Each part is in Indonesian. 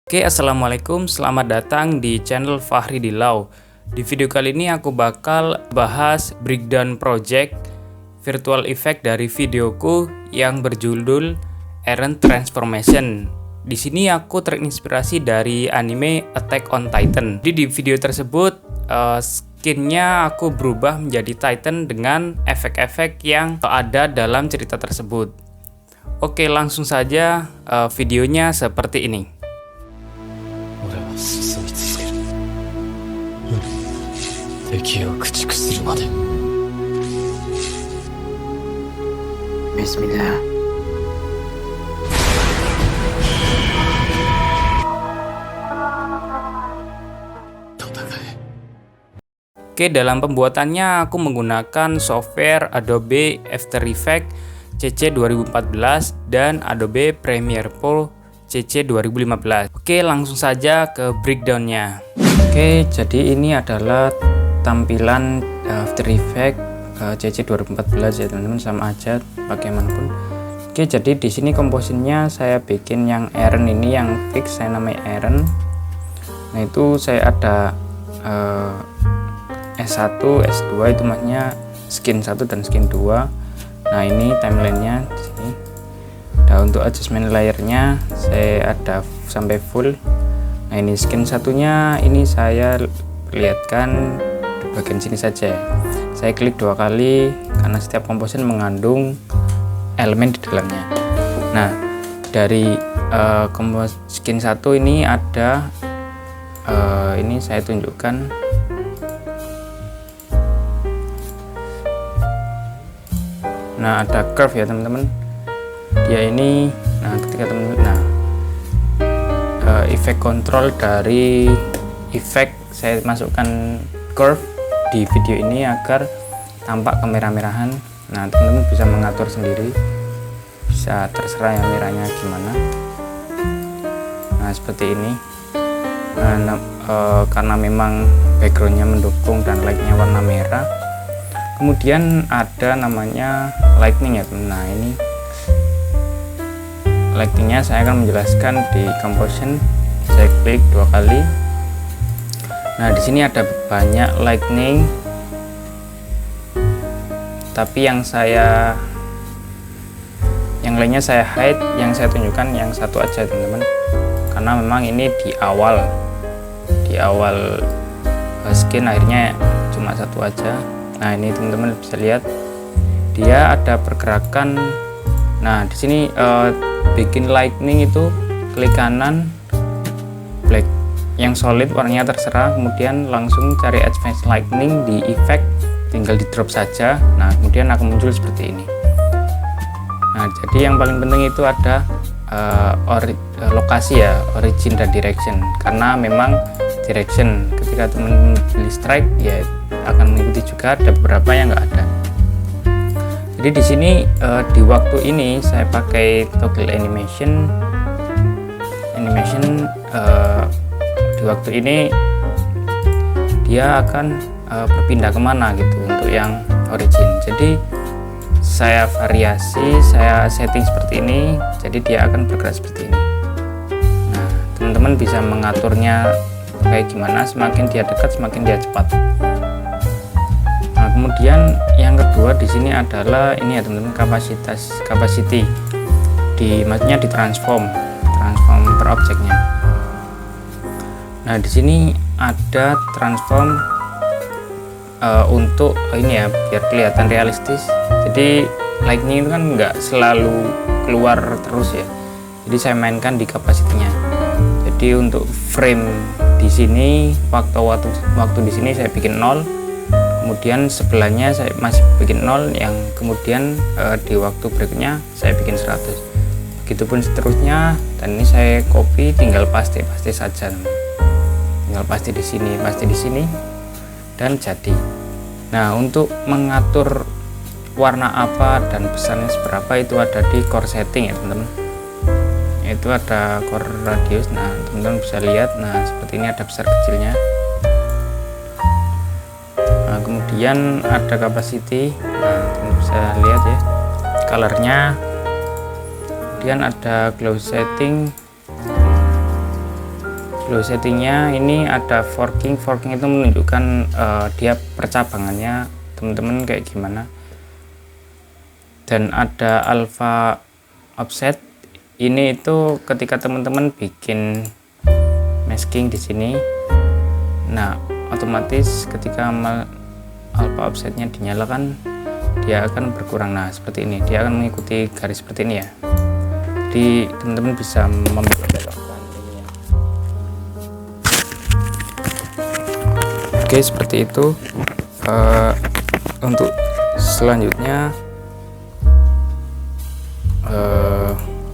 Oke, assalamualaikum, selamat datang di channel Fahri Dilau. Di video kali ini aku bakal bahas breakdown project virtual effect dari videoku yang berjudul Eren Transformation. Di sini aku terinspirasi dari anime Attack on Titan. Di video tersebut skinnya aku berubah menjadi Titan dengan efek-efek yang ada dalam cerita tersebut. Oke, langsung saja videonya seperti ini. 進み続ける敵を駆逐するまで Bismillah. Oke, dalam pembuatannya aku menggunakan software Adobe After Effects CC 2014 dan Adobe Premiere Pro CC 2015. Oke, langsung saja ke breakdownnya. Oke, jadi ini adalah tampilan After Effects CC 2014 ya teman-teman, sama aja bagaimanapun. Oke, jadi di sini komposisinya saya bikin yang Eren ini, yang fix saya namai Eren. Nah, itu saya ada S1, S2 itu maksudnya skin 1 dan skin 2. Nah, ini timelinenya di sini. Nah, untuk adjustment layernya saya ada sampai full. Nah, ini skin satunya ini saya lihatkan di bagian sini saja. Saya klik 2 kali karena setiap komposen mengandung elemen di dalamnya. Nah, dari skin 1 ini ada ini saya tunjukkan. Nah, ada curve ya teman-teman. Dia ini, nah ketika teman-teman, efek kontrol dari efek saya masukkan curve di video ini agar tampak kemerah-merahan. Nah, teman-teman bisa mengatur sendiri, bisa terserah ya merahnya gimana. Nah, seperti ini. Nah, karena memang backgroundnya mendukung dan lightnya warna merah. Kemudian ada namanya lightning ya teman. Nah, ini lightingnya saya akan menjelaskan di composition. Saya klik 2 kali. Nah, di sini ada banyak lightning, tapi yang lainnya saya hide. Yang saya tunjukkan yang satu aja teman-teman, karena memang ini di awal skin, akhirnya cuma satu aja. Nah, ini teman-teman bisa lihat dia ada pergerakan. Nah, di sini bikin lightning itu klik kanan, black yang solid warnanya terserah, kemudian langsung cari advanced lightning di effect, tinggal di drop saja. Nah, kemudian akan muncul seperti ini. Nah, jadi yang paling penting itu ada lokasi ya, origin dan direction, karena memang direction ketika teman-teman pilih strike ya akan mengikuti juga, ada beberapa yang nggak ada. Jadi di sini di waktu ini saya pakai toggle animation. Di waktu ini dia akan berpindah kemana gitu untuk yang origin. Jadi saya variasi, saya setting seperti ini, jadi dia akan bergerak seperti ini. Nah, teman-teman bisa mengaturnya kayak gimana, semakin dia dekat semakin dia cepat. Nah, kemudian yang kedua di sini adalah ini ya teman-teman, capacity maksudnya ditransform per objeknya. Nah, di sini ada transform untuk ini ya biar kelihatan realistis. Jadi lightning itu kan nggak selalu keluar terus ya, jadi saya mainkan di kapasitinya. Jadi untuk frame di sini waktu di sini saya bikin 0, kemudian sebelahnya saya masih bikin 0, yang kemudian di waktu berikutnya saya bikin 100. Begitupun seterusnya, dan ini saya copy, tinggal paste saja. Tinggal paste di sini dan jadi. Nah, untuk mengatur warna apa dan besarnya seberapa itu ada di core setting ya teman-teman. Itu ada core radius. Nah, teman-teman bisa lihat. Nah, seperti ini ada besar kecilnya. Nah, kemudian ada capacity. Nah, teman-teman bisa lihat ya colornya. Kemudian ada glow setting. settingnya ini ada forking itu menunjukkan dia percabangannya teman-teman kayak gimana, dan ada alpha offset. Ini itu ketika teman-teman bikin masking di sini, nah otomatis ketika alpha offsetnya dinyalakan dia akan berkurang. Nah seperti ini, dia akan mengikuti garis seperti ini ya. Jadi teman-teman bisa membelokkan ini ya. Oke, seperti itu. Untuk selanjutnya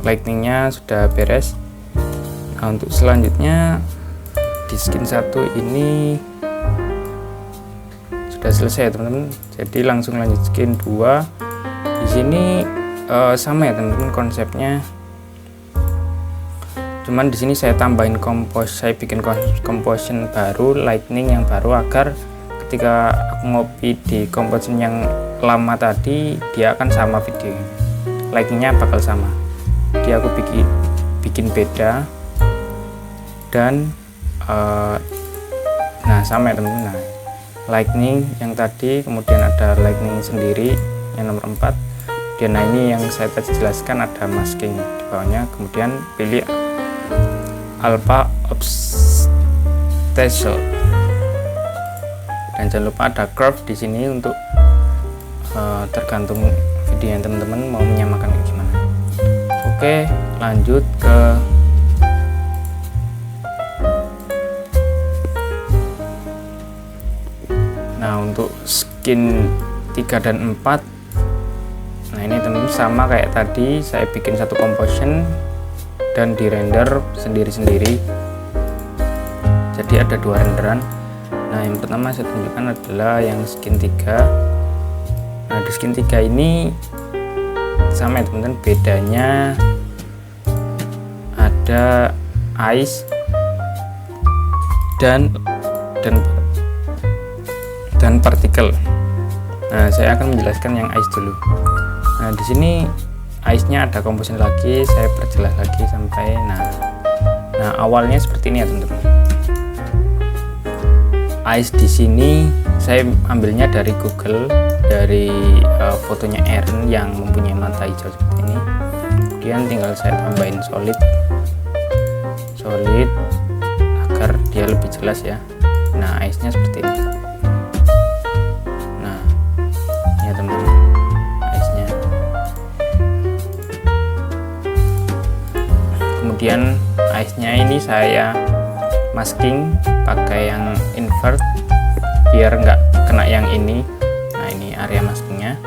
lightningnya sudah beres. Nah untuk selanjutnya di skin 1 ini sudah selesai teman-teman. Jadi langsung lanjut skin 2. Di sini sama ya teman-teman konsepnya. Cuman di sini saya tambahin saya bikin composition baru, lightning yang baru, agar ketika aku ngopi di composition yang lama tadi dia akan sama videonya, lightningnya bakal sama. Jadi aku bikin beda dan nah sama ya teman-teman. Nah, lightning yang tadi, kemudian ada lightning sendiri yang nomor 4. Dan nah ini yang saya tadi jelaskan, ada masking di bawahnya, kemudian pilih alpha offset, dan jangan lupa ada curve di sini untuk tergantung video yang teman-teman mau menyamakan kayak gimana. Oke, lanjut ke untuk skin 3 dan 4. Nah ini teman-teman sama kayak tadi, saya bikin satu composition dan di render sendiri-sendiri, jadi ada 2 renderan. Nah yang pertama saya tunjukkan adalah yang skin 3. Nah di skin 3 ini sama ya teman-teman, bedanya ada ice dan partikel. Nah saya akan menjelaskan yang ice dulu. Nah di sini ice-nya ada composition lagi, saya perjelas lagi sampai nah awalnya seperti ini ya teman-teman. Ice di sini saya ambilnya dari Google, dari fotonya Aaron yang mempunyai mata hijau seperti ini. Kemudian tinggal saya tambahin solid agar dia lebih jelas ya. Nah ice-nya seperti ini. Nah ya teman-teman, ice-nya. Kemudian ice-nya ini saya masking pakai yang invert biar nggak kena yang ini. Nah ini area maskingnya.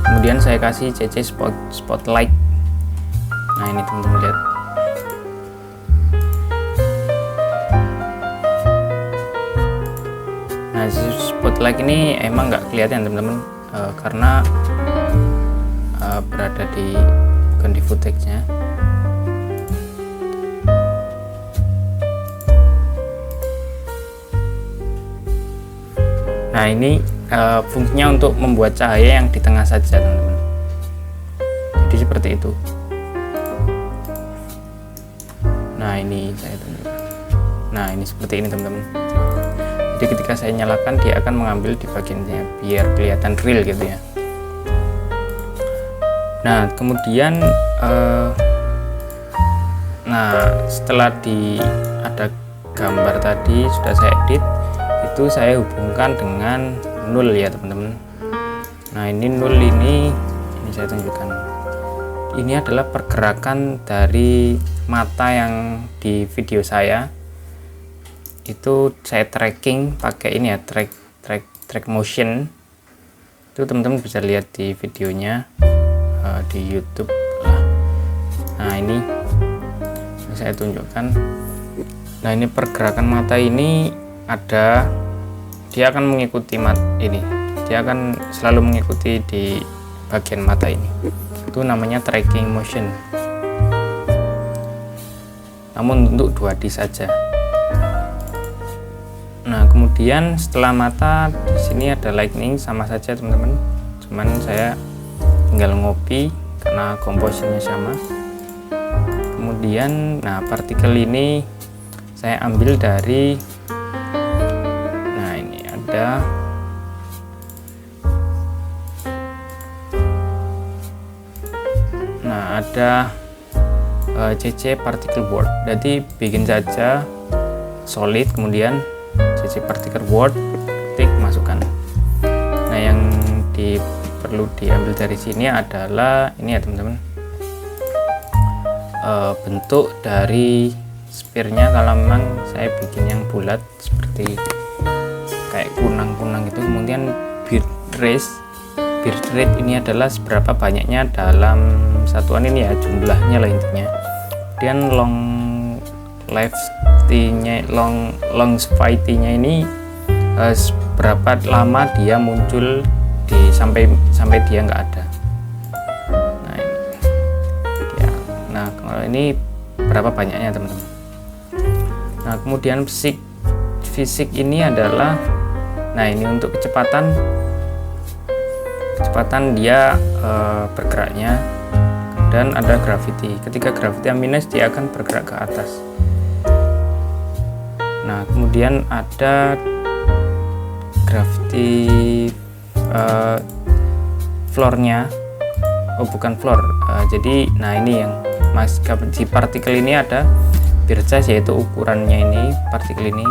Kemudian saya kasih CC spotlight. Nah ini teman-teman lihat. Nah spotlight ini emang nggak kelihatan teman-teman, karena berada bukan di footage-nya. Nah ini fungsinya untuk membuat cahaya yang di tengah saja teman-teman, jadi seperti itu. Nah ini saya tunjukkan. Nah ini seperti ini teman-teman. Jadi ketika saya nyalakan dia akan mengambil di bagiannya biar kelihatan real gitu ya. Nah kemudian setelah ada gambar tadi sudah saya edit, itu saya hubungkan dengan nul ya teman-teman. Nah ini nul ini saya tunjukkan. Ini adalah pergerakan dari mata yang di video saya. Itu saya tracking pakai ini ya, track motion. Itu teman-teman bisa lihat di videonya di YouTube lah. Nah ini saya tunjukkan. Nah ini pergerakan mata ini dia akan mengikuti ini, dia akan selalu mengikuti di bagian mata ini. Itu namanya tracking motion, namun untuk 2D saja. Nah kemudian setelah mata di sini ada lightning, sama saja teman-teman, cuman saya tinggal ngopi karena compositionnya sama. kemudian partikel ini saya ambil dari, ini ada CC particle board. Jadi bikin saja solid, kemudian CC particle board, ketik, masukkan. Nah, yang perlu diambil dari sini adalah ini ya teman-teman, bentuk dari sphere-nya. Kalau memang saya bikin yang bulat seperti kayak kunang-kunang gitu. Kemudian birth rate ini adalah seberapa banyaknya dalam satuan ini ya, jumlahnya lah intinya. Kemudian longevity-nya ini berapa lama dia muncul sampai dia nggak ada. Nah, kalau ini berapa banyaknya teman-teman. Nah, kemudian fisik ini adalah, ini untuk kecepatan dia bergeraknya, dan ada gravity. Ketika gravity minus, dia akan bergerak ke atas. Nah, kemudian ada gravity floor-nya. Bukan floor. Jadi, ini yang di partikel ini ada birth size, yaitu ukurannya ini partikel ini.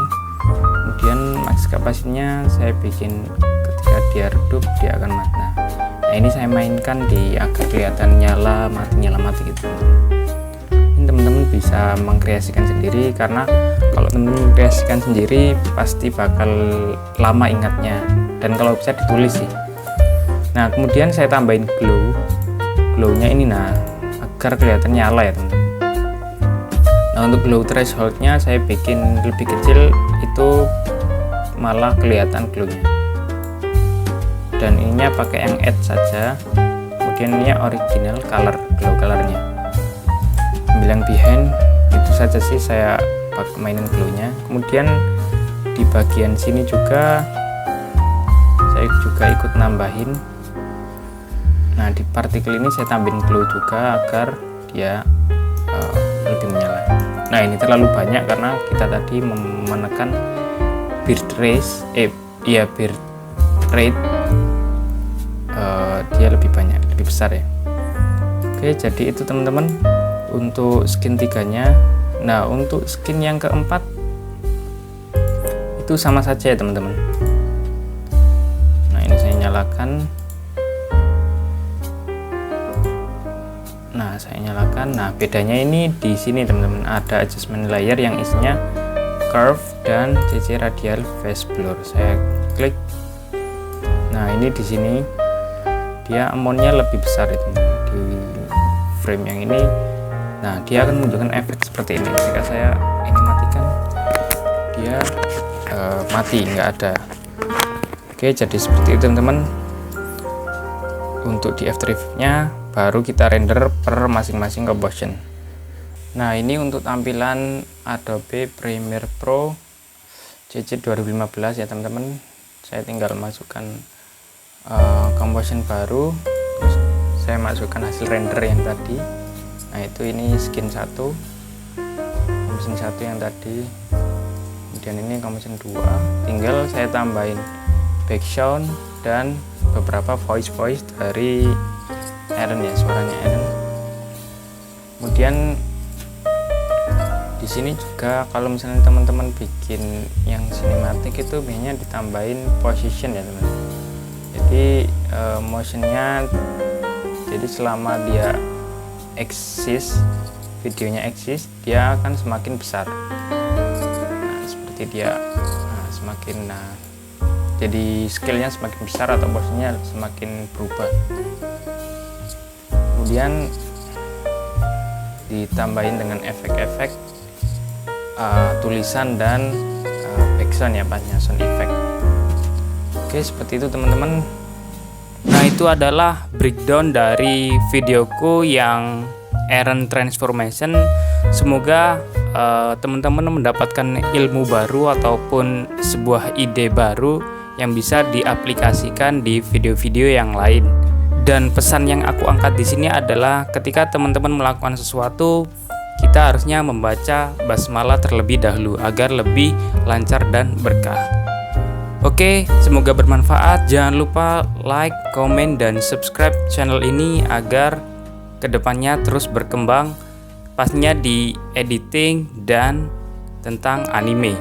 Kemudian max kapasitasnya saya bikin ketika dia redup dia akan mati. Nah, ini saya mainkan agar kelihatan nyala mati gitu. Ini teman-teman bisa mengkreasikan sendiri, karena kalau teman-teman mengkreasikan sendiri pasti bakal lama ingatnya, dan kalau bisa ditulis sih. Nah, kemudian saya tambahin glow-nya ini agar kelihatan nyala ya teman-teman. Nah, untuk glow threshold-nya saya bikin lebih kecil, itu malah kelihatan glow-nya. Dan ininya pakai yang add saja. Kemudian ini original glow color-nya. Ambil yang behind, itu saja sih saya pakai mainin glow-nya. Kemudian di bagian sini juga saya ikut nambahin. Nah, di partikel ini saya tambahin glow juga agar dia lebih menyala. Nah, ini terlalu banyak karena kita tadi menekan birth rate dia lebih banyak, lebih besar ya. Oke, jadi itu teman-teman untuk skin 3-nya. Nah, untuk skin yang keempat itu sama saja ya teman-teman. Nah, ini saya nyalakan. Nah, bedanya ini di sini teman-teman, ada adjustment layer yang isinya curve dan CC radial face blur. Saya klik. Nah, ini di sini dia amount-nya lebih besar itu di frame yang ini. Nah, dia akan menunjukkan efek seperti ini. Jika saya ini matikan, dia mati, nggak ada. Oke, jadi seperti itu teman-teman. Untuk di After Effects-nya baru kita render per masing-masing composition. Nah, ini untuk tampilan Adobe Premiere Pro CC 2015 ya teman-teman. Saya tinggal masukkan composition baru, terus saya masukkan hasil render yang tadi. Nah, itu ini skin 1, composition 1 yang tadi, kemudian ini composition 2. Tinggal saya tambahin background dan beberapa voice dari Eren ya, suaranya Eren. Kemudian di sini juga kalau misalnya teman-teman bikin yang sinematik itu biasanya ditambahin position ya teman. Jadi motionnya, jadi selama dia eksis, videonya eksis, dia akan semakin besar. Nah, seperti dia semakin jadi scale-nya semakin besar atau posisinya semakin berubah. Kemudian ditambahin dengan efek-efek tulisan dan background ya, pasnya sound effect. Oke, seperti itu teman-teman. Nah, itu adalah breakdown dari videoku yang Eren Transformation. Semoga teman-teman mendapatkan ilmu baru ataupun sebuah ide baru yang bisa diaplikasikan di video-video yang lain. Dan pesan yang aku angkat di sini adalah ketika teman-teman melakukan sesuatu, kita harusnya membaca basmalah terlebih dahulu agar lebih lancar dan berkah. Oke, semoga bermanfaat. Jangan lupa like, komen, dan subscribe channel ini agar kedepannya terus berkembang, pastinya di editing dan tentang anime.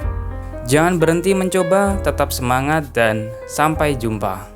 Jangan berhenti mencoba, tetap semangat, dan sampai jumpa.